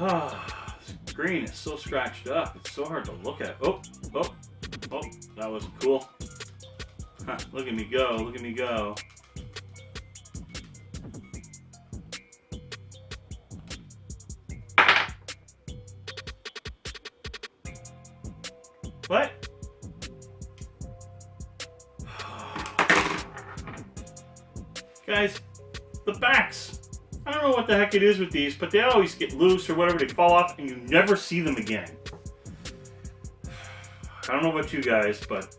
Ah, the screen is so scratched up. It's so hard to look at. Oh, that was cool. Look at me go, look at me go. What? Guys, the backs. I don't know what the heck it is with these, but they always get loose or whatever, they fall off and you never see them again. I don't know about you guys, but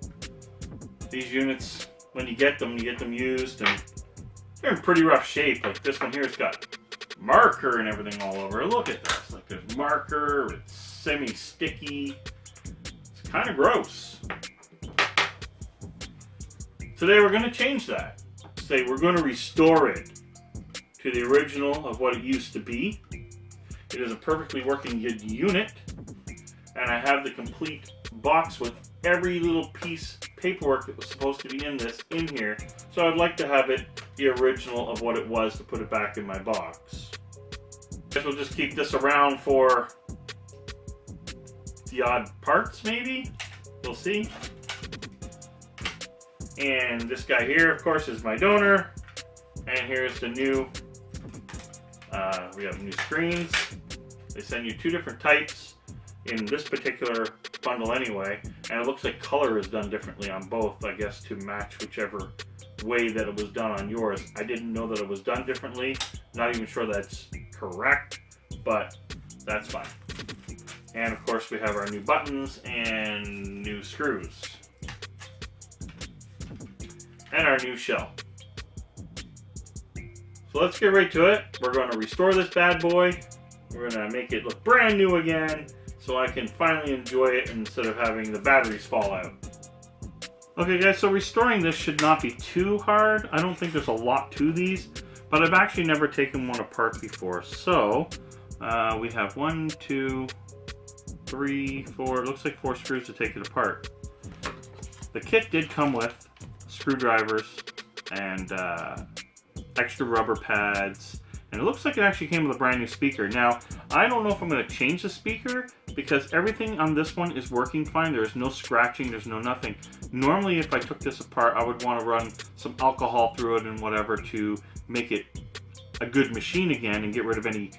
these units, when you get them used, and they're in pretty rough shape. Like this one here, it's got marker and everything all over. Look at this. Like there's marker, it's semi-sticky. It's kind of gross. Today we're going to change that. Say we're going to restore it to the original of what it used to be. It is a perfectly working good unit, and I have the complete box with every little piece paperwork that was supposed to be in this in here. So I'd like to have it the original of what it was to put it back in my box. Guess we'll just keep this around for the odd parts, maybe. We'll see. And this guy here, of course, is my donor. And here's the new, we have new screens. They send you two different types in this particular bundle anyway. And it looks like color is done differently on both, I guess, to match whichever way that it was done on yours. I didn't know that it was done differently. Not even sure that's correct, but that's fine. And of course, we have our new buttons and new screws. And our new shell. So let's get right to it. We're going to restore this bad boy. We're going to make it look brand new again so I can finally enjoy it instead of having the batteries fall out. Okay guys, so restoring this should not be too hard. I don't think there's a lot to these, but I've actually never taken one apart before. So we have 1, 2, 3, 4, it looks like 4 screws to take it apart. The kit did come with screwdrivers and extra rubber pads, and it looks like it actually came with a brand new speaker. Now, I don't know if I'm going to change the speaker because everything on this one is working fine. There's no scratching, there's no nothing. Normally, if I took this apart, I would want to run some alcohol through it and whatever to make it a good machine again and get rid of any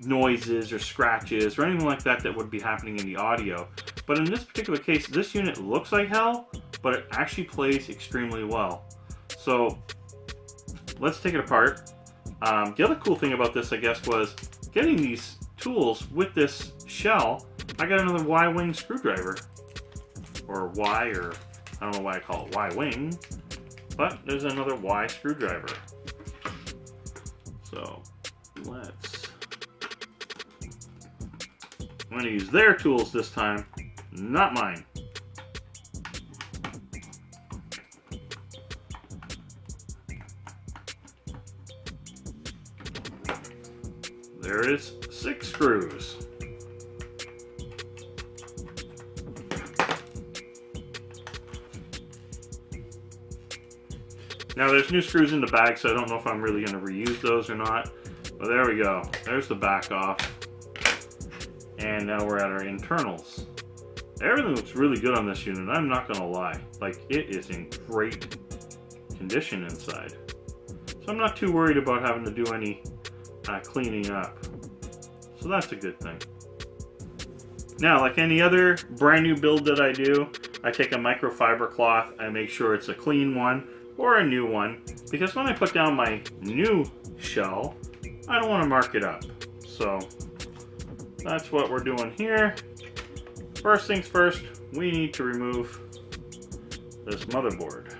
noises or scratches or anything like that that would be happening in the audio. But in this particular case, this unit looks like hell, but it actually plays extremely well. So let's take it apart. The other cool thing about this, I guess, was getting these tools with this shell. I got another Y-wing screwdriver, or Y, or I don't know why I call it Y-wing, but there's another Y screwdriver. So I'm going to use their tools this time, not mine. There is 6 screws. Now there's new screws in the bag, so I don't know if I'm really going to reuse those or not. But there we go. There's the back off. And now we're at our internals. Everything looks really good on this unit, I'm not going to lie. Like, it is in great condition inside. So I'm not too worried about having to do any cleaning up. So that's a good thing. Now, like any other brand new build that I do, I take a microfiber cloth, I make sure it's a clean one or a new one, because when I put down my new shell, I don't want to mark it up. So that's what we're doing here. First things first, we need to remove this motherboard.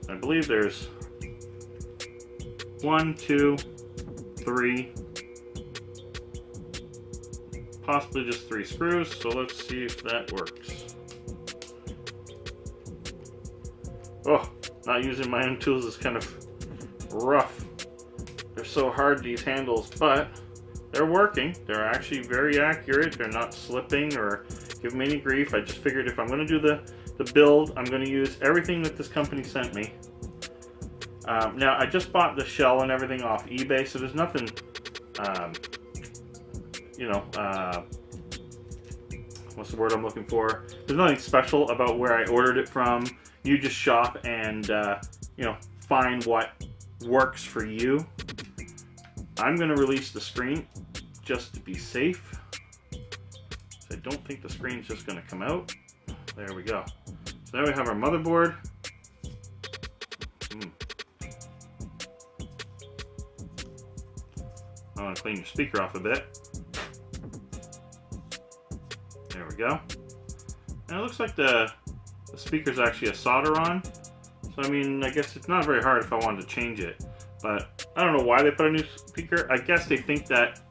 I believe there's 1, 2, 3, possibly just 3 screws, so let's see if that works. Oh, not using my own tools is kind of rough. They're so hard, these handles, but they're working. They're actually very accurate. They're not slipping or giving me any grief. I just figured if I'm going to do the build, I'm going to use everything that this company sent me. Now, I just bought the shell and everything off eBay, so there's nothing, you know, what's the word I'm looking for? There's nothing special about where I ordered it from. You just shop and, you know, find what works for you. I'm going to release the screen just to be safe. I don't think the screen's just going to come out. There we go. So now we have our motherboard. I want to clean your speaker off a bit. There we go. And it looks like the speaker's actually a solder on. So I mean, I guess it's not very hard if I wanted to change it. But I don't know why they put a new speaker. I guess they think that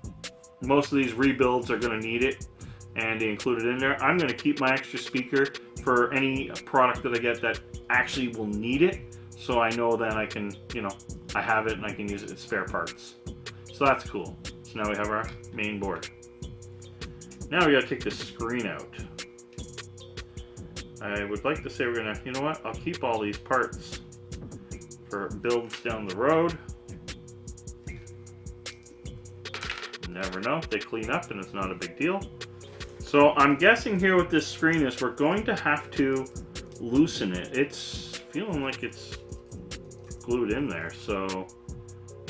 most of these rebuilds are going to need it, and they include it in there. I'm going to keep my extra speaker for any product that I get that actually will need it. So I know that I can, you know, I have it and I can use it as spare parts. So that's cool. So now we have our main board. Now we gotta take this screen out. I would like to say we're gonna, you know what, I'll keep all these parts for builds down the road. Never know, they clean up and it's not a big deal. So I'm guessing here with this screen is we're going to have to loosen it. It's feeling like it's glued in there. So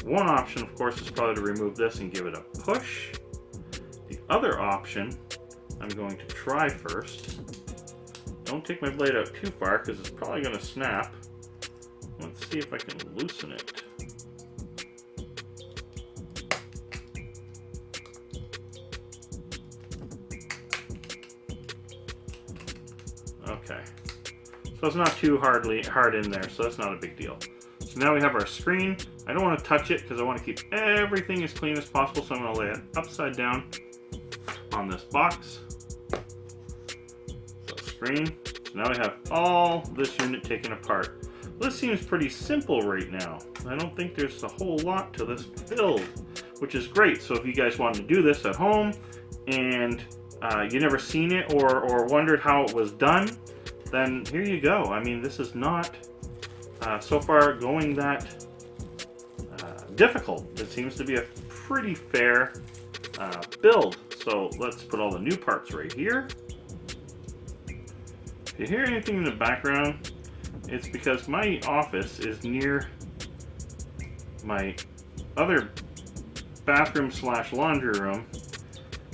one option, of course, is probably to remove this and give it a push. The other option, I'm going to try first. Don't take my blade out too far because it's probably going to snap. Let's see if I can loosen it. Okay. So it's not too hard in there, so that's not a big deal. So now we have our screen. I don't want to touch it because I want to keep everything as clean as possible, so I'm going to lay it upside down on this box. So screen. So now we have all this unit taken apart. Well, this seems pretty simple right now. I don't think there's a whole lot to this build, which is great. So if you guys wanted to do this at home and you never seen it or wondered how it was done, then here you go. I mean, this is not so far going that difficult. It seems to be a pretty fair build. So let's put all the new parts right here. If you hear anything in the background, it's because my office is near my other bathroom / laundry room,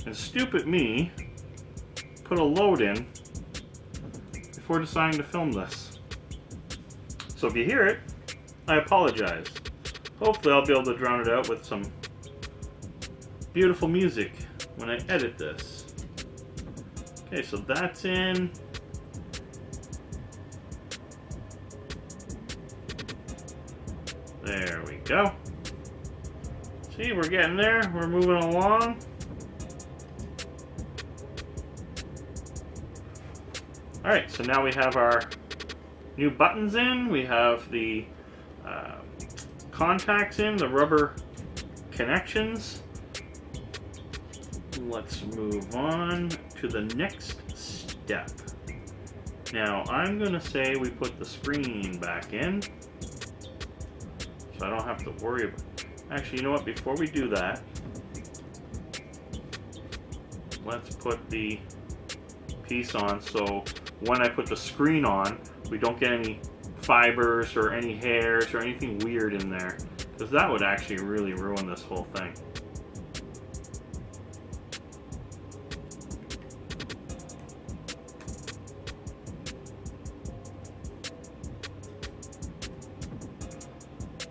and stupid me put a load in before deciding to film this. So if you hear it, I apologize. Hopefully I'll be able to drown it out with some beautiful music when I edit this. Okay, so that's in. There we go. See, we're getting there. We're moving along. Alright, so now we have our new buttons in. We have the contacts in, the rubber connections. Let's move on to the next step. Now, I'm going to say we put the screen back in, so I don't have to worry about it. Actually, you know what? Before we do that, let's put the piece on so when I put the screen on, we don't get any fibers or any hairs or anything weird in there, because that would actually really ruin this whole thing.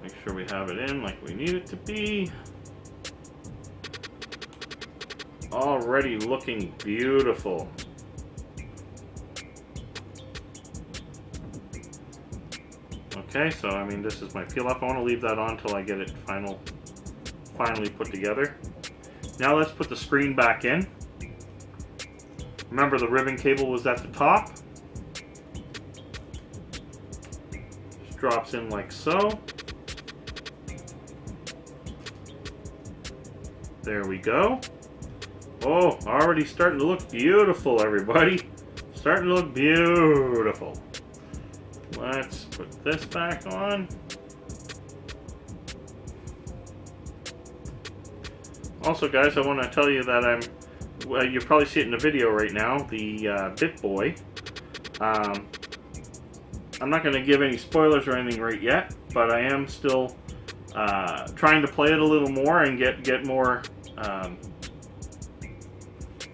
Make sure we have it in like we need it to be. Already looking beautiful. Okay, so I mean, this is my peel off. I want to leave that on until I get it finally put together. Now let's put the screen back in. Remember, the ribbon cable was at the top. Just drops in like so. There we go. Oh, already starting to look beautiful, everybody. Starting to look beautiful. Let's put this back on. Also, guys, I want to tell you that you probably see it in the video right now, the Bit Boy. I'm not going to give any spoilers or anything right yet, but I am still trying to play it a little more and get more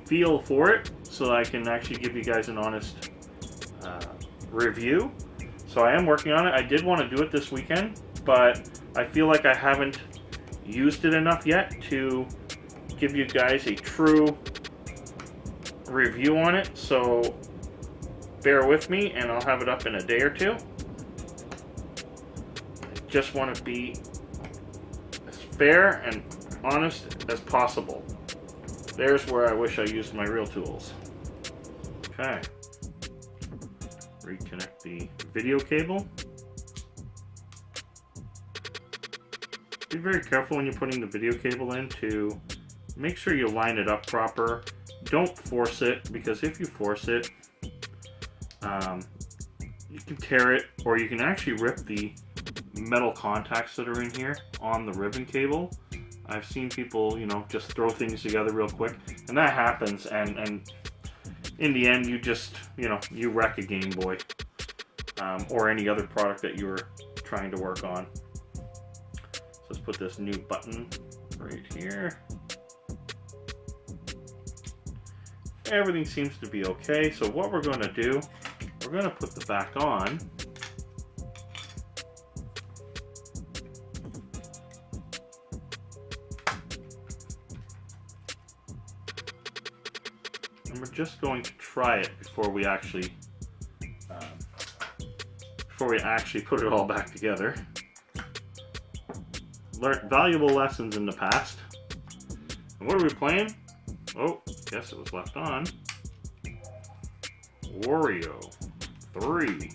feel for it, so I can actually give you guys an honest review. So I am working on it. I did want to do it this weekend, but I feel like I haven't used it enough yet to give you guys a true review on it. So bear with me, and I'll have it up in a day or two. I just want to be as fair and honest as possible. There's where I wish I used my real tools. Okay. Reconnect the video cable. Be very careful when you're putting the video cable in to make sure you line it up proper. Don't force it, because if you force it, you can tear it, or you can actually rip the metal contacts that are in here on the ribbon cable. I've seen people, you know, just throw things together real quick, and that happens, and in the end, you just, you know, you wreck a Game Boy, or any other product that you were trying to work on. So let's put this new button right here. Everything seems to be okay, so what we're going to do, we're going to put the back on. And we're just going to try it before we actually put it all back together. Learned valuable lessons in the past. And what are we playing? Oh, guess it was left on. Wario 3.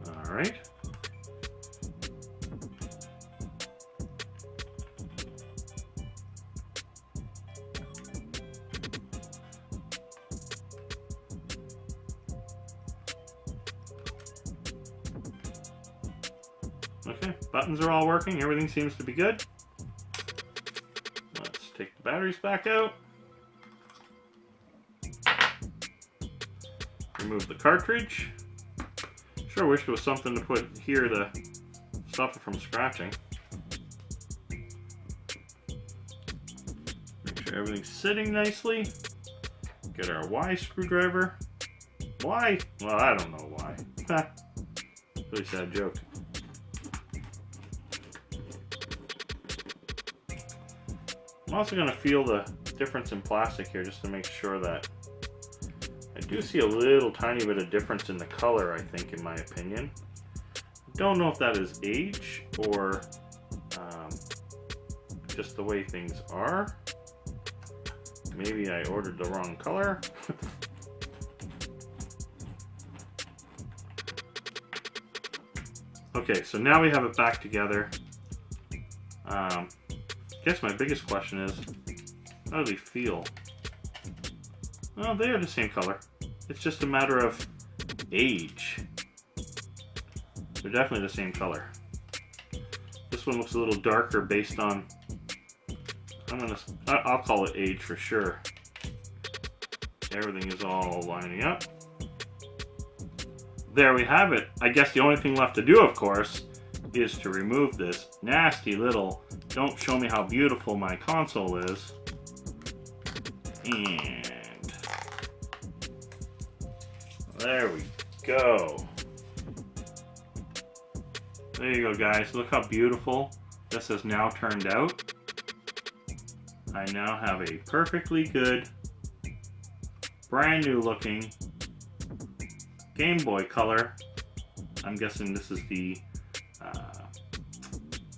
All right. Okay, buttons are all working. Everything seems to be good. Let's take the batteries back out. Remove the cartridge. Sure wish there was something to put here to stop it from scratching. Make sure everything's sitting nicely. Get our Y screwdriver. Why? Well, I don't know why. Really sad joke. I'm also going to feel the difference in plastic here just to make sure that I do see a little tiny bit of difference in the color, I think, in my opinion. Don't know if that is age or just the way things are. Maybe I ordered the wrong color. Okay, so now we have it back together. I guess my biggest question is, how do they feel? Well, they are the same color. It's just a matter of age. They're definitely the same color. This one looks a little darker based on, I'll call it age for sure. Everything is all lining up. There we have it. I guess the only thing left to do, of course, is to remove this nasty little "don't show me how beautiful my console is." And there we go. There you go, guys. Look how beautiful this has now turned out. I now have a perfectly good, brand new looking Game Boy Color. I'm guessing this is the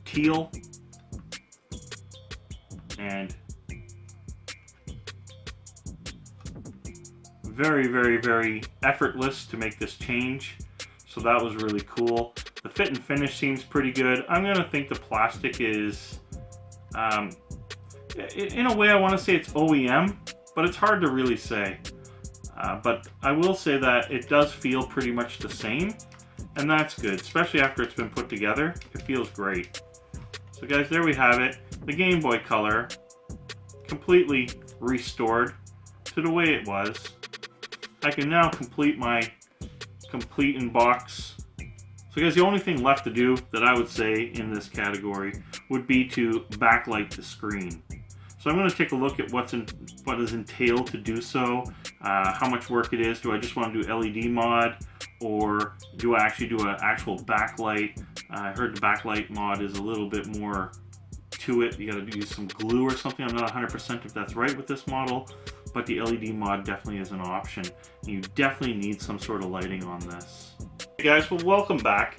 teal, and very, very, very effortless to make this change. So that was really cool. The fit and finish seems pretty good. I'm gonna think the plastic is, in a way I want to say it's OEM, but it's hard to really say. But I will say that it does feel pretty much the same, and that's good, especially after it's been put together. It feels great. So guys, there we have it. The Game Boy Color, completely restored to the way it was. I can now complete my complete in box. So guys, the only thing left to do that I would say in this category would be to backlight the screen. So I'm going to take a look at what is entailed to do so, how much work it is. Do I just want to do LED mod, or do I actually do an actual backlight? I heard the backlight mod is a little bit more to it. You got to use some glue or something. I'm not 100% if that's right with this model, but the LED mod definitely is an option. You definitely need some sort of lighting on this. Hey guys, well, welcome back.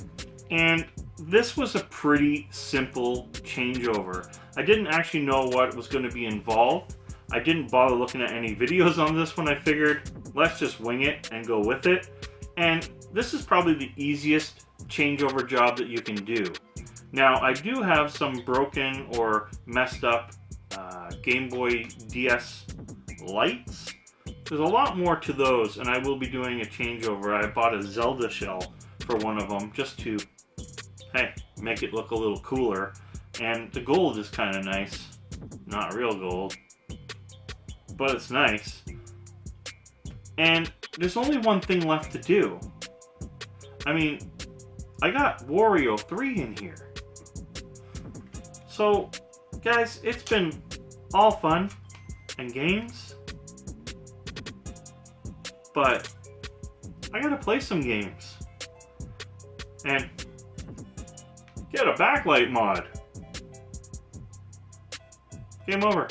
And this was a pretty simple changeover. I didn't actually know what was going to be involved. I didn't bother looking at any videos on this one. I figured, let's just wing it and go with it. And this is probably the easiest changeover job that you can do. Now, I do have some broken or messed up Game Boy DS lights. There's a lot more to those, and I will be doing a changeover. I bought a Zelda shell for one of them just to, hey, make it look a little cooler. And the gold is kind of nice. Not real gold, but it's nice. And there's only one thing left to do. I mean, I got Wario 3 in here. So, guys, it's been all fun and games, but I gotta play some games and get a backlight mod. Game over.